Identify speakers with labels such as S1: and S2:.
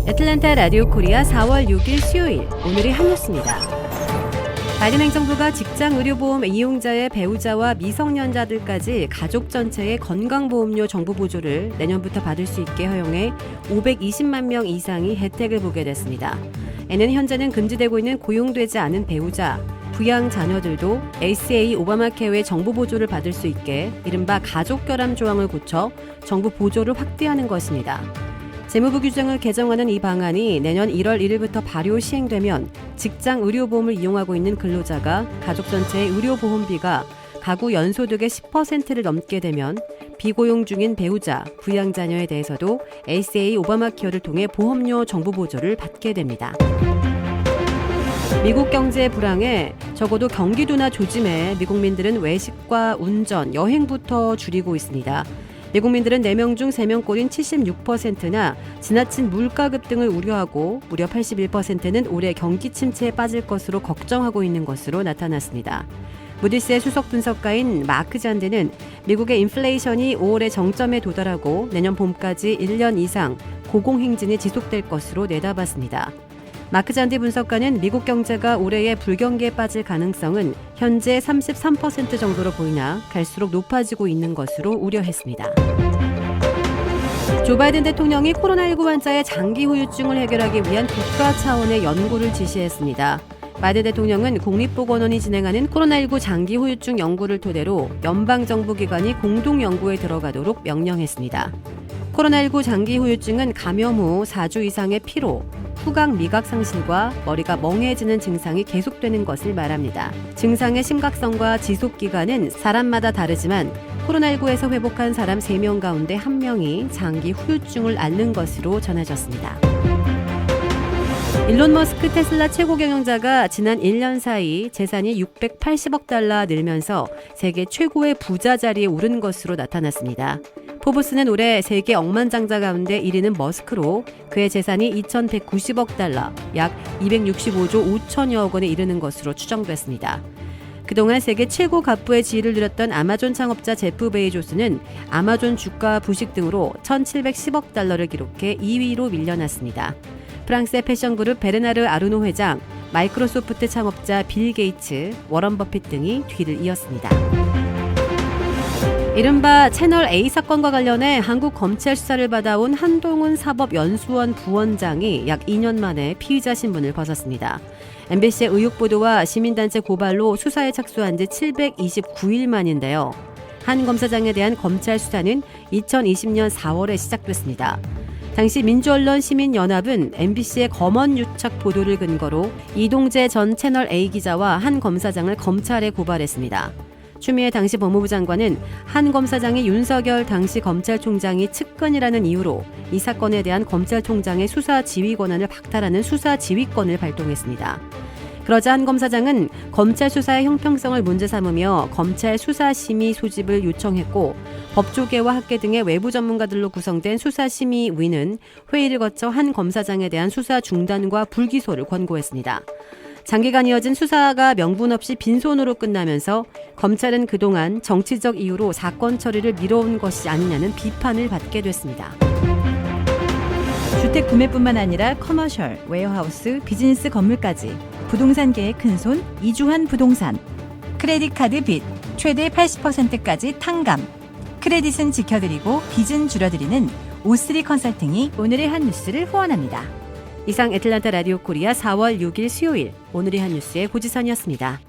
S1: 애틀랜타 라디오 코리아 4월 6일 수요일 오늘의 한 뉴스입니다. 바이든 행정부가 직장의료보험 이용자의 배우자와 미성년자들까지 가족 전체의 건강보험료 정부 보조를 내년부터 받을 수 있게 허용해 520만 명 이상이 혜택을 보게 됐습니다. 이는 현재는 금지되고 있는 고용되지 않은 배우자, 부양 자녀들도 ACA 오바마 케어의 정부 보조를 받을 수 있게 이른바 가족 결함 조항을 고쳐 정부 보조를 확대하는 것입니다. 재무부 규정을 개정하는 이 방안이 내년 1월 1일부터 발효 시행되면 직장 의료보험을 이용하고 있는 근로자가 가족 전체의 의료보험비가 가구 연소득의 10%를 넘게 되면 비고용 중인 배우자, 부양자녀에 대해서도 ACA 오바마 케어를 통해 보험료 정부 보조를 받게 됩니다. 미국 경제 불황에 적어도 경기도나 조짐에 미국민들은 외식과 운전, 여행부터 줄이고 있습니다. 미국민들은 4명 중 3명 꼴인 76%나 지나친 물가 급등을 우려하고 무려 81%는 올해 경기 침체에 빠질 것으로 걱정하고 있는 것으로 나타났습니다. 무디스의 수석 분석가인 마크 잔디는 미국의 인플레이션이 5월에 정점에 도달하고 내년 봄까지 1년 이상 고공행진이 지속될 것으로 내다봤습니다. 마크 잔디 분석가는 미국 경제가 올해의 불경기에 빠질 가능성은 현재 33% 정도로 보이나 갈수록 높아지고 있는 것으로 우려했습니다. 조 바이든 대통령이 코로나19 환자의 장기 후유증을 해결하기 위한 국가 차원의 연구를 지시했습니다. 바이든 대통령은 국립보건원이 진행하는 코로나19 장기 후유증 연구를 토대로 연방정부기관이 공동 연구에 들어가도록 명령했습니다. 코로나19 장기 후유증은 감염 후 4주 이상의 피로, 후각 미각 상실과 머리가 멍해지는 증상이 계속되는 것을 말합니다. 증상의 심각성과 지속기간은 사람마다 다르지만 코로나19에서 회복한 사람 3명 가운데 1명이 장기 후유증을 앓는 것으로 전해졌습니다. 일론 머스크 테슬라 최고 경영자가 지난 1년 사이 재산이 680억 달러 늘면서 세계 최고의 부자 자리에 오른 것으로 나타났습니다. 포브스는 올해 세계 억만장자 가운데 1위는 머스크로 그의 재산이 2,190억 달러, 약 265조 5천여억 원에 이르는 것으로 추정됐습니다. 그동안 세계 최고 갑부의 지위를 누렸던 아마존 창업자 제프 베이조스는 아마존 주가 부식 등으로 1,710억 달러를 기록해 2위로 밀려났습니다. 프랑스의 패션 그룹 베르나르 아르노 회장, 마이크로소프트 창업자 빌 게이츠, 워런 버핏 등이 뒤를 이었습니다. 이른바 채널 A 사건과 관련해 한국 검찰 수사를 받아온 한동훈 사법연수원 부원장이 약 2년 만에 피의자 신분을 벗었습니다. MBC의 의혹 보도와 시민단체 고발로 수사에 착수한 지 729일 만인데요. 한 검사장에 대한 검찰 수사는 2020년 4월에 시작됐습니다. 당시 민주언론 시민연합은 MBC의 검언 유착 보도를 근거로 이동재 전 채널 A 기자와 한 검사장을 검찰에 고발했습니다. 추미애 당시 법무부 장관은 한 검사장이 윤석열 당시 검찰총장이 측근이라는 이유로 이 사건에 대한 검찰총장의 수사 지휘 권한을 박탈하는 수사 지휘권을 발동했습니다. 그러자 한 검사장은 검찰 수사의 형평성을 문제 삼으며 검찰 수사심의 소집을 요청했고 법조계와 학계 등의 외부 전문가들로 구성된 수사심의위는 회의를 거쳐 한 검사장에 대한 수사 중단과 불기소를 권고했습니다. 장기간 이어진 수사가 명분 없이 빈손으로 끝나면서 검찰은 그동안 정치적 이유로 사건 처리를 미뤄온 것이 아니냐는 비판을 받게 됐습니다.
S2: 주택 구매뿐만 아니라 커머셜, 웨어하우스, 비즈니스 건물까지 부동산계의 큰손 이주환 부동산. 크레딧 카드 빚 최대 80%까지 탕감. 크레딧은 지켜드리고 빚은 줄여드리는 O3 컨설팅이 오늘의 한 뉴스를 후원합니다.
S1: 이상 애틀랜타 라디오 코리아 4월 6일 수요일 오늘의 한 뉴스의 고지선이었습니다.